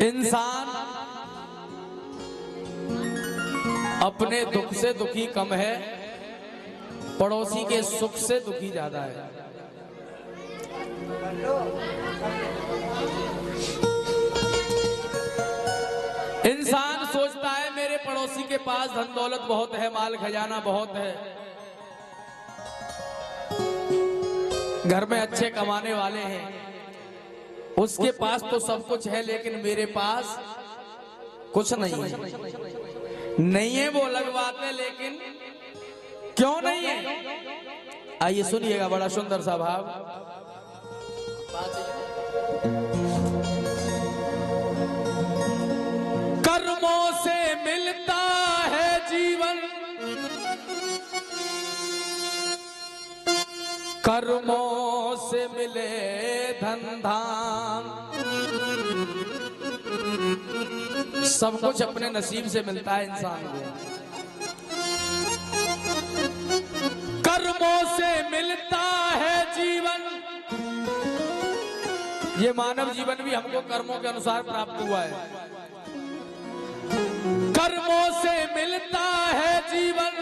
इंसान अपने दुख से दुखी कम है, पड़ोसी के सुख से दुखी ज्यादा है। इंसान सोचता है मेरे पड़ोसी के पास धन दौलत बहुत है, माल खजाना बहुत है, घर में अच्छे कमाने वाले हैं, उसके पास तो सब कुछ है लेकिन मेरे पास कुछ नहीं है। नहीं है वो अलग बात है, लेकिन क्यों नहीं है आइए सुनिएगा, बड़ा सुंदर सा भाव। कर्मों से मिलता है जीवन, कर्मों से मिले धन धाम, सब कुछ अपने नसीब से मिलता है इंसान को। कर्मों से मिलता है जीवन, ये मानव जीवन भी हमको कर्मों के अनुसार प्राप्त हुआ है। कर्मों से मिलता है जीवन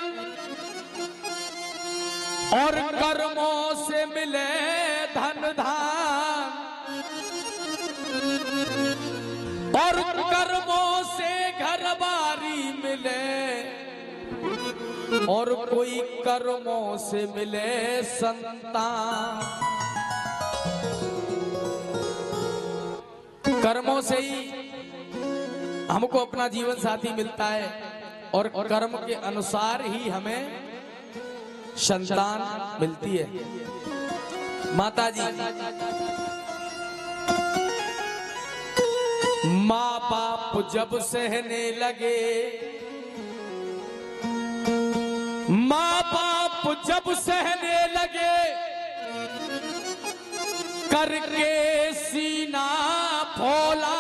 और कर्मों से मिले धन धाम, और कर्मों से घर बारी मिले, और कोई कर्मों से मिले संतान। कर्मों से ही हमको अपना जीवन साथी मिलता है और कर्म के अनुसार ही हमें संतान मिलती है। माता जी, माँ बाप जब सहने लगे, माँ बाप जब सहने लगे, करके सीना फौला।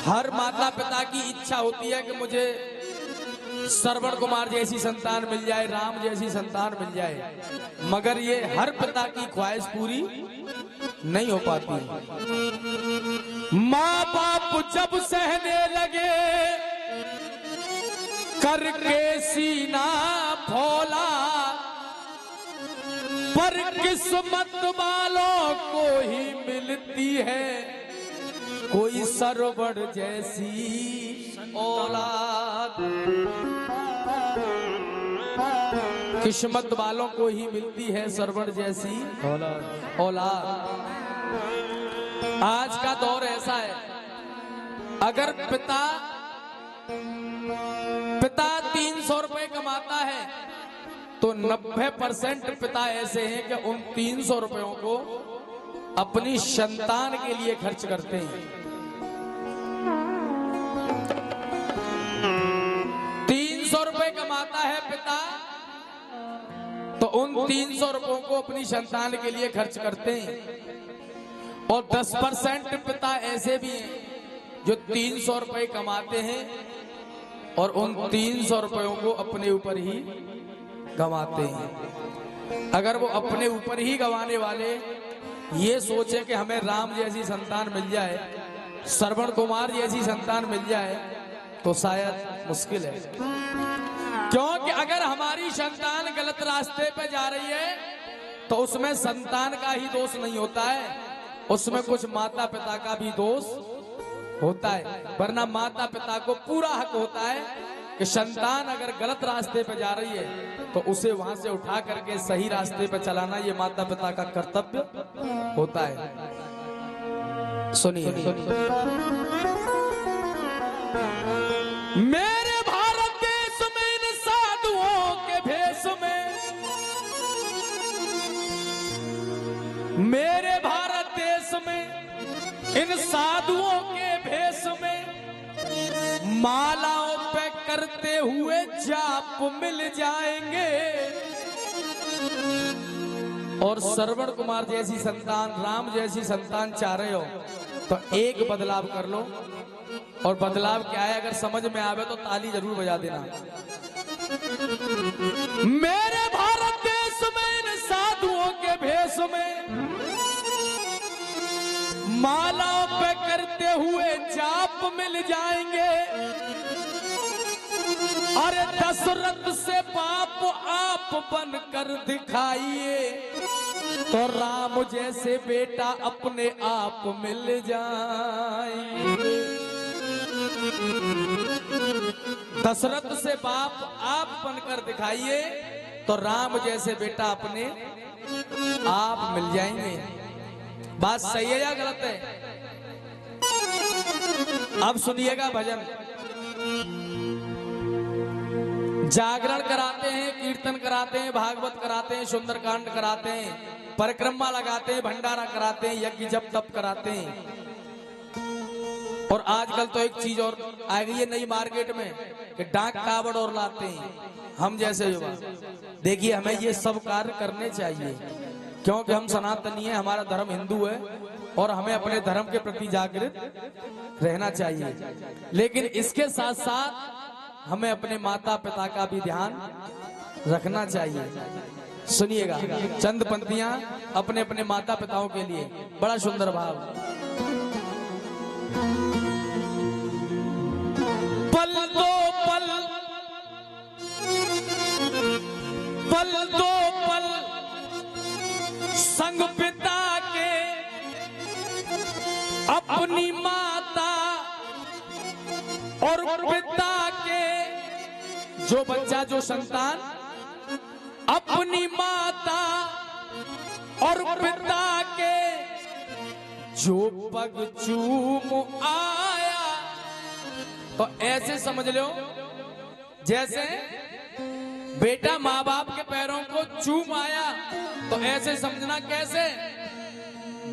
हर माता पिता की इच्छा होती है कि मुझे श्रवण कुमार जैसी संतान मिल जाए, राम जैसी संतान मिल जाए, मगर ये हर पिता की ख्वाहिश पूरी नहीं हो पाती। माँ बाप जब सहने लगे, करके सीना फौला, पर किस्मत वालों को ही मिलती है कोई सरवण जैसी औलाद। किस्मत वालों को ही मिलती है सरवण जैसी औलाद। आज का दौर ऐसा है, अगर पिता 300 रुपए कमाता है तो 90% पिता ऐसे हैं कि उन 300 रुपयों को अपनी संतान के लिए खर्च करते हैं। 300 रुपए कमाता है पिता तो उन 300 रुपयों को अपनी संतान के लिए खर्च करते हैं, और 10% पिता ऐसे भी हैं जो 300 रुपए कमाते हैं और उन 300 रुपयों को अपने ऊपर ही गंवाते हैं। अगर वो अपने ऊपर ही गंवाने वाले ये सोचे कि हमें राम जैसी संतान मिल जाए, श्रवण कुमार जैसी संतान मिल जाए, तो शायद मुश्किल है। क्योंकि अगर हमारी संतान गलत रास्ते पे जा रही है तो उसमें संतान का ही दोष नहीं होता है, उसमें कुछ माता पिता का भी दोष होता है। वरना माता पिता को पूरा हक होता है कि संतान अगर गलत रास्ते पे जा रही है तो उसे वहां से उठा करके सही रास्ते पे चलाना ये माता पिता का कर्तव्य होता है। सुनिए, मेरे भारत देश में इन साधुओं के भेष में, मेरे भारत देश में इन साधुओं के भेष में मालाओं पे करते हुए जाप मिल जाएंगे, और श्रवण कुमार जैसी संतान, राम जैसी संतान चाह रहे हो तो एक बदलाव कर लो। और बदलाव क्या है, अगर समझ में आवे तो ताली जरूर बजा देना। मेरे भारत देश में इन साधुओं के भेष में मालाओं पे करते कटे हुए जाप मिल जाएंगे। अरे दशरथ से बाप आप बनकर दिखाइए, तो राम जैसे बेटा अपने आप मिल जाएंगे। दशरथ से बाप आप बनकर दिखाइए, तो राम जैसे बेटा अपने आप मिल जाएंगे। बात सही है या गलत है? अब सुनिएगा भजन। जागरण कराते हैं, कीर्तन कराते हैं, भागवत कराते हैं, सुंदरकांड कराते हैं, परिक्रमा लगाते हैं, भंडारा कराते हैं, यज्ञ जप तप कराते हैं। और आजकल तो एक चीज और आ गई है नई मार्केट में कि डाक कावड़ और लाते हैं हम जैसे युवा। देखिए हमें ये सब कार्य करने चाहिए, क्योंकि हम सनातनी हैं, हमारा धर्म हिंदू है और हमें अपने धर्म के प्रति जागृत रहना चाहिए। लेकिन इसके साथ साथ हमें अपने माता पिता का भी ध्यान रखना चाहिए। सुनिएगा चंद पंक्तियां अपने अपने माता पिताओं के लिए, बड़ा सुंदर भाव। पल दो पल, पल दो पल संग पिता के, अपनी माता और पिता के, जो बच्चा जो संतान अपनी माता और पिता के जो पग चूम आया। तो ऐसे समझ लो जैसे बेटा माँ बाप के पैरों को चूम आया, तो ऐसे समझना कैसे,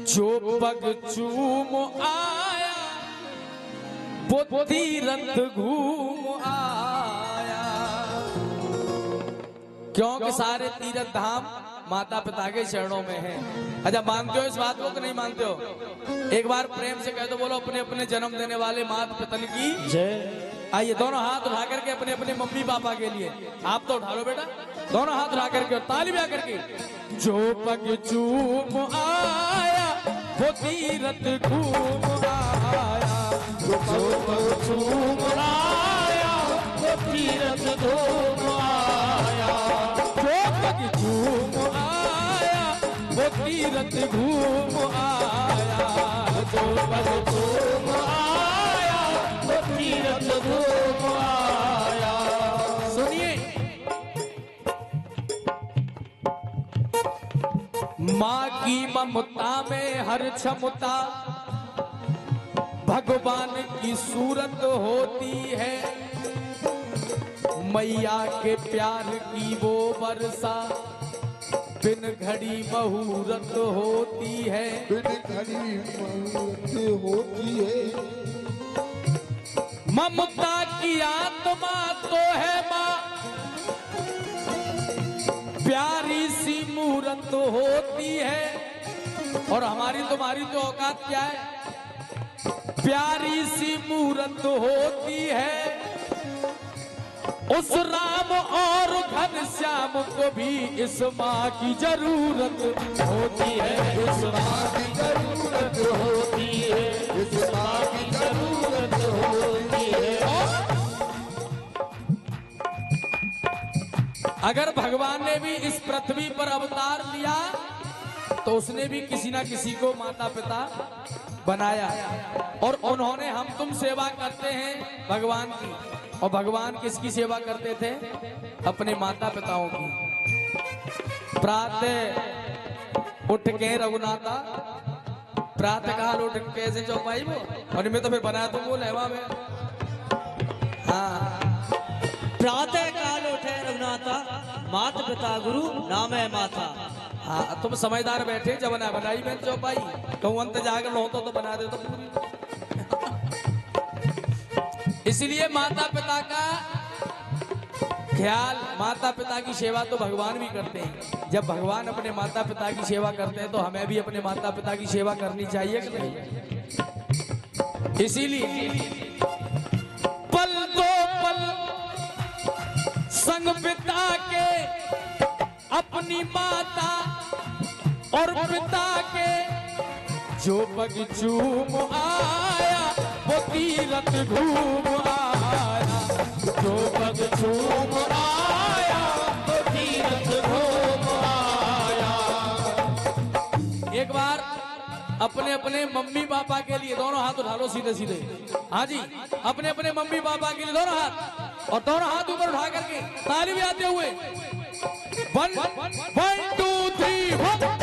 जो पग चूम आया वो तीरथ घूम आया। क्योंकि सारे तीर्थ धाम माता पिता के चरणों में हैं। अच्छा मानते हो इस बात को कि नहीं मानते हो? एक बार प्रेम से कह दो, बोलो अपने अपने जन्म देने वाले माता पिता की जय। आइए दोनों हाथ उठा करके अपने अपने मम्मी पापा के लिए, आप तो उठा लो बेटा, दोनों हाथ उठा करके और ताली बजा करके। जो पग चूम आया वो तीरथ घूम आया, जो पग चूम आया वो तीरथ घूम आया, जो पग चूम आया वो तीरथ घूम आया, जो पग चूम आया वो तीरथ घूम आया। सुनिए माँ की ममता में हर क्षमता भगवान की सूरत होती है, मैया के प्यार की वो वर्षा बिन घड़ी मुहूर्त होती है, बिन घड़ी मुहूर्त होती है। ममता की आत्मा तो है माँ, प्यारी सी मूरत होती है। और हमारी तुम्हारी तो औकात क्या है, प्यारी सी मूरत होती है। उस राम और घनश्याम को भी इस माँ की जरूरत होती है, इस माँ की जरूरत होती है, इस माँ की जरूरत होती है। अगर भगवान ने भी इस पृथ्वी पर अवतार लिया तो उसने भी किसी ना किसी को माता पिता बनाया, और उन्होंने हम तुम सेवा करते हैं भगवान की। और भगवान किसकी सेवा करते थे? अपने माता पिताओं की। प्रातः उठ के रघुनाथा, प्रातः काल उठ कैसे चौपाई वो, और इनमें तो फिर बनाया तुम वो लहवा में। हाँ प्रातः काल उठे रघुनाथा, मात पिता गुरु नाम है माता। हाँ तुम समझदार बैठे, जब बना बनाई मैं चौपाई, कहूँ अंत जागर होता तो बना दे तो पूरी। इसलिए माता पिता का ख्याल, माता पिता की सेवा तो भगवान भी करते हैं। जब भगवान अपने माता पिता की सेवा करते हैं तो हमें भी अपने माता पिता की सेवा करनी चाहिए कि नहीं? इसीलिए पल दो पल संग पिता के, अपनी माता और पिता के जो पग चूम आया वो तीरथ घूम आया, जो पग चूम आया वो तीरथ घूम आया। एक बार अपने अपने मम्मी पापा के लिए दोनों हाथ उठा लो सीधे सीधे। हाँ जी, अपने अपने मम्मी पापा के लिए दोनों हाथ, और दोनों हाथ ऊपर उठा करके ताली बजाते हुए 1 2 3 4।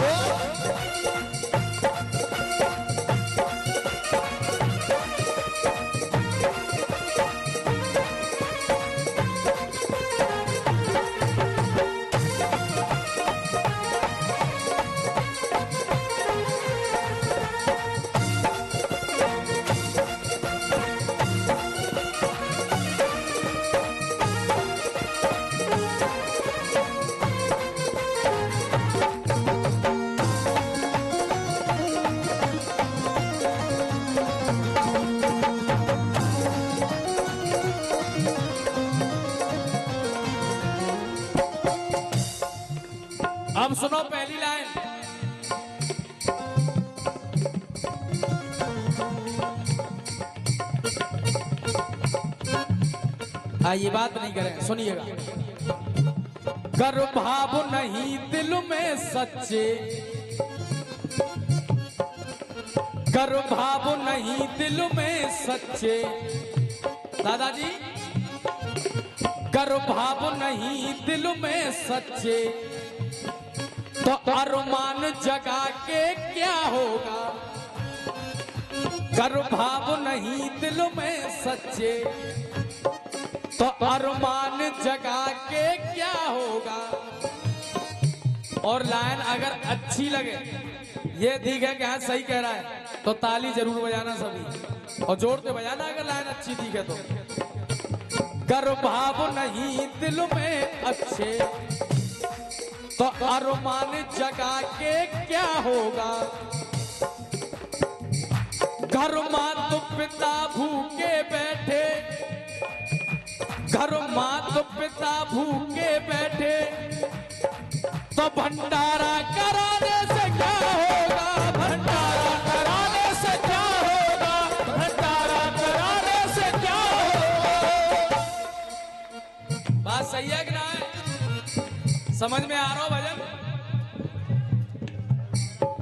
अब सुनो पहली लाइन। ये बात नहीं करें, सुनिएगा। कर भाव नहीं दिल में सच्चे, कर भाव नहीं दिल में सच्चे। दादाजी, कर भाव नहीं दिल में सच्चे, तो अरमान जगा के क्या होगा। कर भाव नहीं दिल में सच्चे, तो अरमान जगा के क्या होगा। और लाइन अगर अच्छी लगे, ये ठीक है कि हाँ सही कह रहा है, तो ताली जरूर बजाना सभी, और जोर से बजाना अगर लाइन अच्छी ठीक है तो। कर भाव नहीं दिल में अच्छे, तो अरमान जगा के क्या होगा। घर मात पिता भूखे बैठे, घर मात पिता भूखे बैठे, तो भंडारा कराने से क्या होगा। भंडारा कराने से क्या होगा, भंडारा कराने से क्या होगा। बात सही है कि ना है? समझ में आ रहा हो भजन।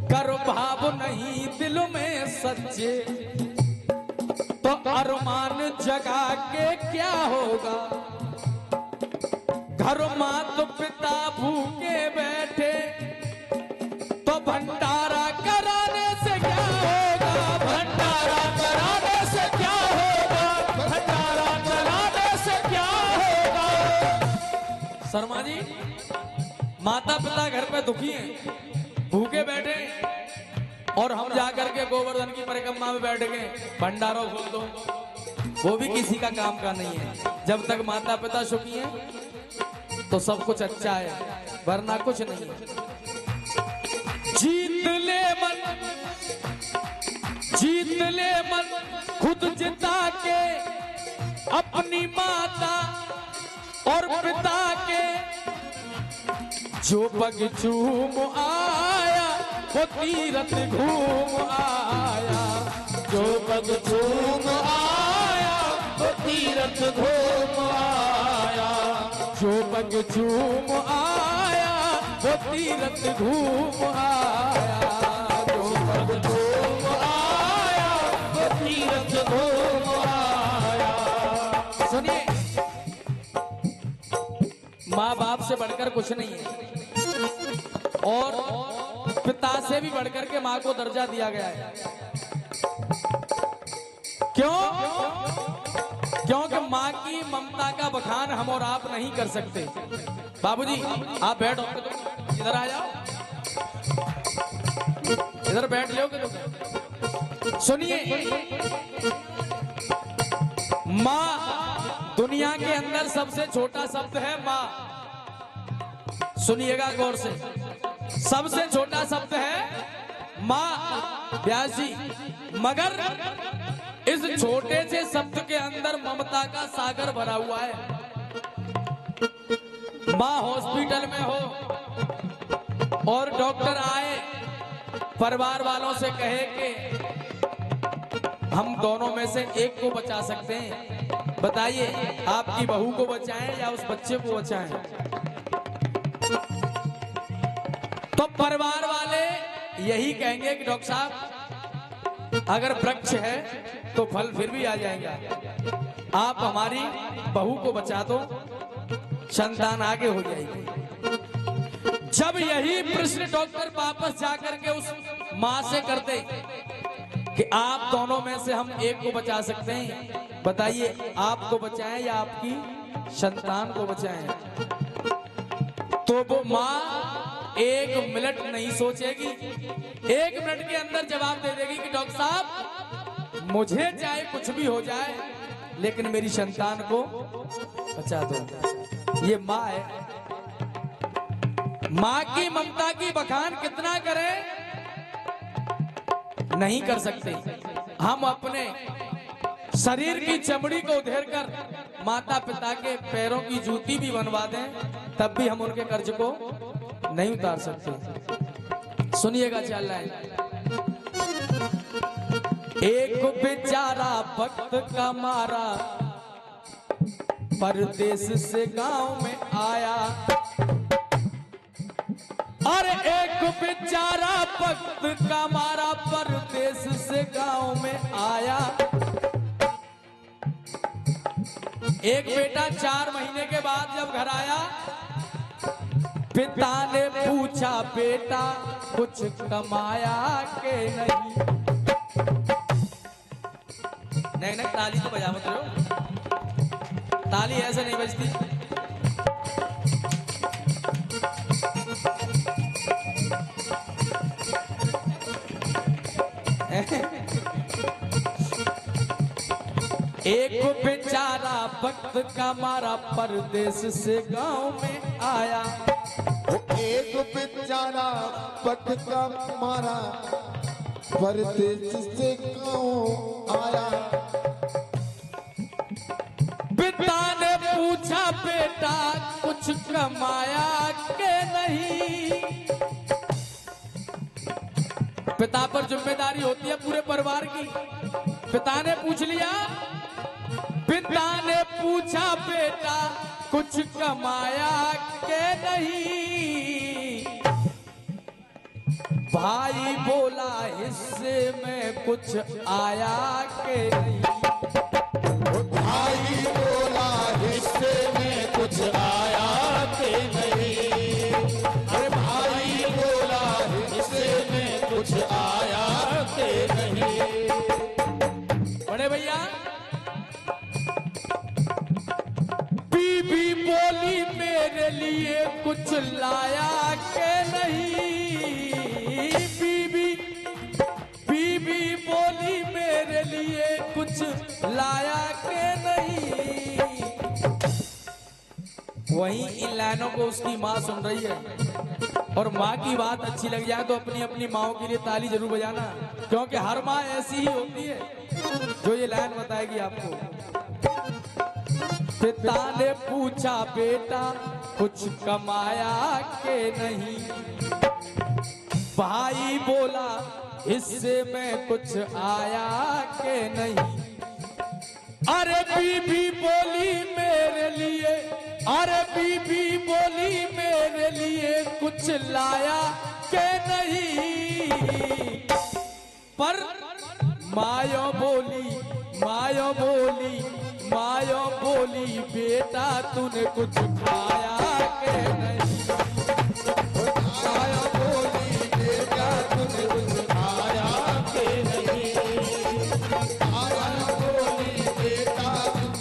कर भाव नहीं दिल में सच्चे, तो अरमान जगा के क्या होगा। घर मात पिता भूखे बैठे, तो भंडारा कराने से क्या होगा। भंडारा कराने से क्या होगा, भंडारा कराने से क्या होगा। शर्मा जी, माता पिता घर पे दुखी हैं, भूखे बैठे, और हम जाकर के गोवर्धन की परिक्रमा में बैठ गए, भंडारा खोल दो, वो भी किसी का काम का नहीं है। जब तक माता पिता सुखी हैं तो सब कुछ अच्छा है, वरना कुछ नहीं है। जीत ले मन, जीत ले मन खुद जिता के, अपनी माता और पिता के। जो पग चूम आया वो तीरथ घूम आया, जो पग चूम आया वो तीरथ घूम आया, जो पग चूम आया वो तीरथ घूम आया, जो पग चूम आया वो तीरथ घूम आया। सुनिए, माँ बाप से बढ़कर कुछ नहीं है, और पिता से भी बढ़कर के माँ को दर्जा दिया गया है। क्यों? क्योंकि माँ की ममता का बखान हम और आप नहीं कर सकते। बाबूजी आप बैठो, इधर आ जाओ, इधर बैठ लो। सुनिए, माँ दुनिया के अंदर सबसे छोटा शब्द है माँ। सुनिएगा गौर से, सबसे छोटा शब्द है माँ व्यास जी, मगर इस छोटे से शब्द के अंदर ममता का सागर भरा हुआ है। माँ हॉस्पिटल में हो और डॉक्टर आए, परिवार वालों से कहे कि हम दोनों में से एक को बचा सकते हैं, बताइए आपकी बहू को बचाएं या उस बच्चे को बचाएं। तो परिवार वाले यही कहेंगे कि डॉक्टर साहब अगर वृक्ष है तो फल फिर भी आ जाएगा, आप हमारी बहू को बचा दो, संतान आगे हो जाएगी। जब यही प्रश्न डॉक्टर वापस जाकर के उस मां से करते कि आप दोनों में से हम एक को बचा सकते हैं, बताइए आपको बचाएं या आपकी संतान को बचाएं। तो वो मां 1 मिनट नहीं सोचेगी, 1 मिनट के अंदर जवाब दे देगी कि डॉक्टर साहब मुझे चाहे कुछ भी हो जाए लेकिन मेरी संतान को बचा दो। ये मां है। मां की ममता की बखान कितना करें, नहीं कर सकते। हम अपने शरीर की चमड़ी को उधेड़ कर माता पिता के पैरों की जूती भी बनवा दें, तब भी हम उनके कर्ज को नहीं उतार सकते। सुनिएगा चल रहा है। एक बेचारा वक्त का मारा परदेश से गांव में आया, और एक बेचारा वक्त का मारा परदेश से गांव में आया। एक बेटा 4 महीने के बाद जब घर आया, पिता ने पूछा बेटा कुछ कमाया के नहीं। नहीं ताली तो बजा मत रहे हो, ताली ऐसे नहीं बजती। एक बेचारा वक्त का मारा परदेश से गांव में आया। एक बेचारा वक्त का मारा परदेश से गाँव आया। पिता ने पूछा बेटा कुछ कमाया के नहीं। पिता पर जिम्मेदारी होती है पूरे परिवार की। पिता ने पूछ लिया, पिता ने पूछा बेटा कुछ कमाया के नहीं। भाई बोला हिस्से में कुछ आया के नहीं। भाई बोला हिस्से में कुछ आया के नहीं। अरे भाई बोला हिस्से में कुछ आया के नहीं। बड़े भैया बीबी बोली मेरे लिए कुछ लाया के नहीं। बीबी बोली मेरे लिए कुछ लाया के नहीं। वहीं इन लाइनों को उसकी माँ सुन रही है, और माँ की बात अच्छी लग जाए तो अपनी अपनी माओ के लिए ताली जरूर बजाना, क्योंकि हर माँ ऐसी ही होती है जो ये लाइन बताएगी आपको। पिता ने पूछा बेटा कुछ कमाया के नहीं। भाई बोला हिस्से में कुछ आया के नहीं। अरे बीबी बोली मेरे लिए, अरे बीबी बोली मेरे लिए कुछ लाया के नहीं। पर मायो बोली बेटा तूने कुछ खाया के नहीं। माया बोली बेटा तूने कुछ खाया के नहीं। माया बोली बेटा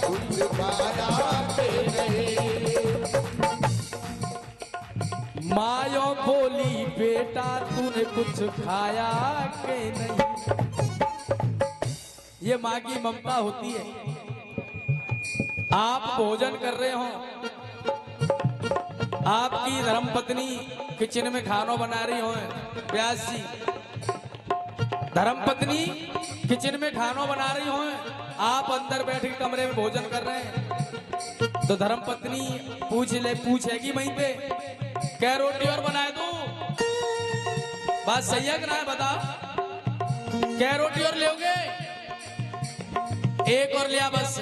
कुछ खाया के नहीं। मायो बोली बेटा तूने कुछ खाया के नहीं। ये माँ की ममता होती है। आप भोजन कर रहे हो, आपकी धर्मपत्नी किचन में खाना बना रही हो, व्यास जी धर्मपत्नी किचन में खाना बना रही हो, आप अंदर बैठ के कमरे में भोजन कर रहे हैं, तो धर्मपत्नी पूछेगी वहीं पे, क्या रोटी और बनाए दो? बात सही है कि ना है बताओ? क्या रोटी और लोगे? एक और लिया बस,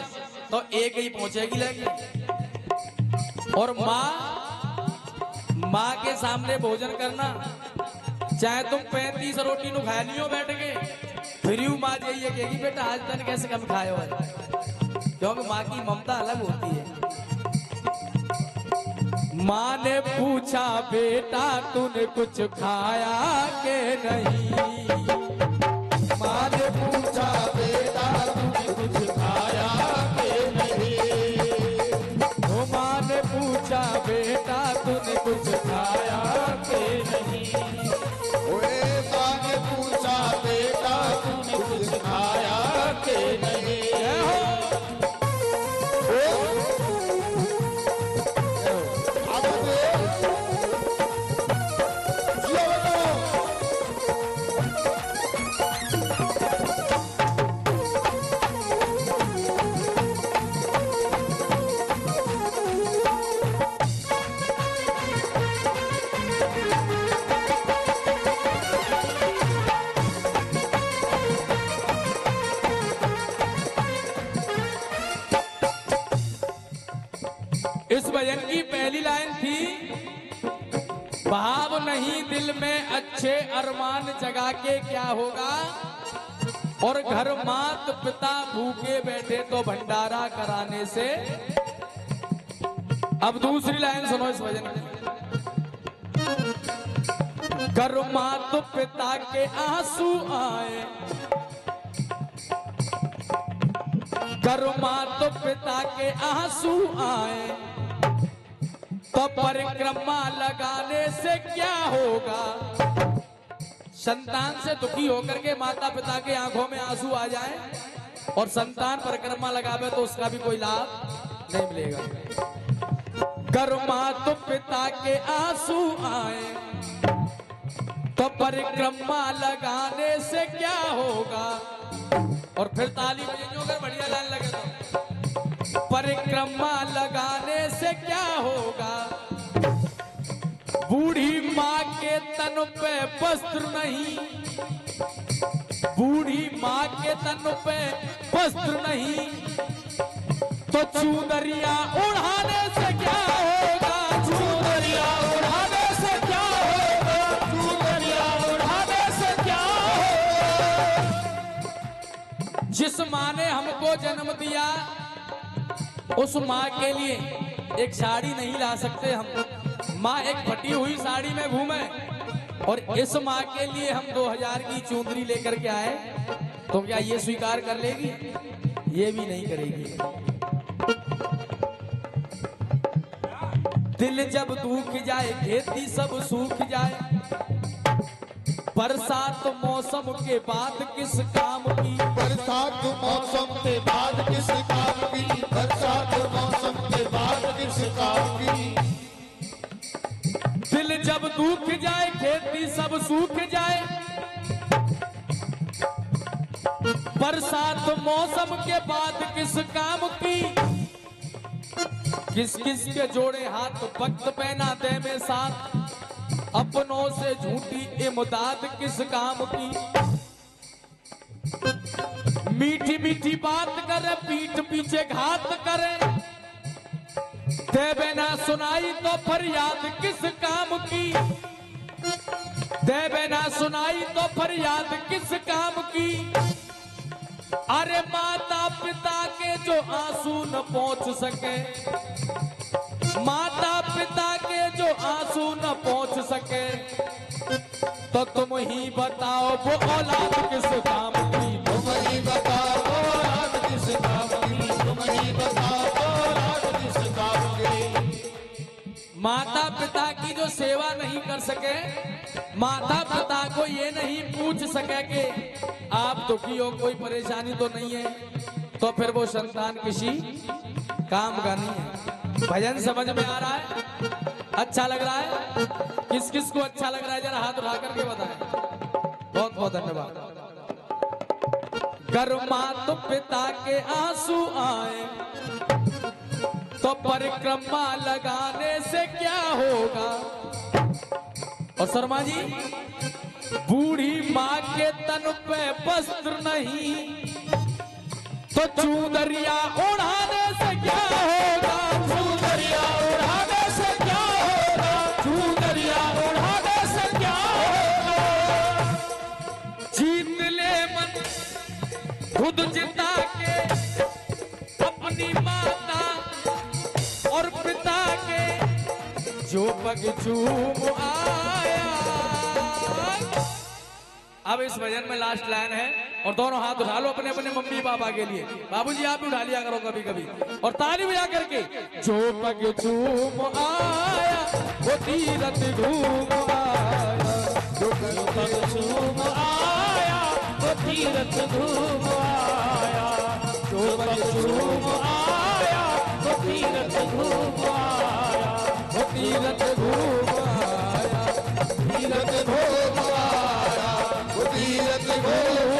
तो एक ही पहुंचेगी लगी। और माँ के सामने भोजन करना, चाहे तुम 35 रोटी नु खा लियो बैठ के, फिर माँ यही कहेगी बेटा आज तक कैसे कम खाए हो, क्योंकि माँ की ममता अलग होती है। माँ ने पूछा बेटा तूने कुछ खाया के नहीं, माँ ने पूछा बेटा तूने कुछ खाया के नहीं, ओ माँ ने पूछा बेटा तूने कुछ खाया के नहीं। ओए माँ ने पूछा बेटा तूने कुछ खाया के नहीं। इस भजन की पहली लाइन थी, भाव नहीं दिल में अच्छे अरमान जगा के क्या होगा, और घर मात पिता भूखे बैठे तो भंडारा कराने से। अब दूसरी लाइन सुनो इस भजन की। घर मात पिता के आंसू आए, घर मात पिता के आंसू आए, तो परिक्रमा लगाने से क्या होगा। संतान से दुखी होकर के माता पिता के आंखों में आंसू आ जाए और संतान परिक्रमा लगावे तो उसका भी कोई लाभ नहीं मिलेगा। घर माता पिता के आंसू आए तो परिक्रमा लगाने से क्या होगा। और फिर ताली बजाइए अगर बढ़िया लाइन लगे तो। परिक्रमा लगाने से क्या होगा, बूढ़ी माँ के तन पे वस्त्र नहीं, बूढ़ी माँ के तन पे वस्त्र नहीं, तो चुनरिया उड़ाने से क्या होगा। चुनरिया उड़ाने से क्या होगा, चुनरिया उड़ाने से क्या होगा। जिस माँ ने हमको जन्म दिया उस माँ के लिए एक साड़ी नहीं ला सकते हम। माँ एक फटी हुई साड़ी में घूमे और इस माँ के लिए हम 2000 की चुंदरी लेकर के आए, तो क्या ये स्वीकार कर लेगी? ये भी नहीं करेगी। दिल जब दुख जाए खेती सब सूख जाए, बरसात मौसम के बाद किस काम की। बरसात मौसम के बाद किस काम की, बरसात मौसम के बाद किस काम की। दिल जब दुख जाए खेती सब सूख जाए, बरसात मौसम के बाद किस काम की। किस किस के जोड़े हाथ वक्त पहना दे में साथ, अपनों से झूठी इमदाद किस काम की। मीठी मीठी बात करे पीठ पीछे घात करे, देवे ना सुनाई तो फरियाद किस काम की। देवे ना सुनाई तो फरियाद किस काम की। अरे माता पिता के जो आंसू न पहुंच सके, माता पिता के जो आंसू न पहुंच सके, तो तुम ही बताओ वो औलाद किस काम की। तुम ही बताओ औलाद किस काम की, तुम ही बताओ औलाद किस काम की। माता पिता की जो सेवा नहीं कर सके, माता पिता को ये नहीं पूछ सके कि आप दुखी हो, कोई परेशानी तो नहीं है, तो फिर वो संतान किसी काम का नहीं है। भजन समझ में आ रहा है? अच्छा लग रहा है? किस किस को अच्छा लग रहा है जरा हाथ उठा करके बताएं। बहुत बहुत धन्यवाद। घर माता पिता के आंसू आए तो परिक्रमा लगाने से क्या होगा। और शर्मा जी बूढ़ी माँ के तन पे वस्त्र नहीं तो चूदरिया उड़ाने से क्या होगा, चूदरिया उड़ाने से क्या होगा, चूदरिया उड़ाने से क्या होगा। जीत ले मन खुद जिता के अपनी माता और पिता के जो पग चूम आया। अब इस भजन में लास्ट लाइन है और दोनों हाथ उठा लो अपने अपने मम्मी पापा के लिए। बाबूजी आप भी उठा लिया करो कभी कभी और ताली बजा करके। जो पग चूम आया वो तीरथ घूम आया, जो पग चूम आया वो तीरथ घूम आया, जो पग चूम आया वो तीरथ घूम आया, वो तीरथ घूम आया, तीरथ घूम आया, वो तीरथ घूम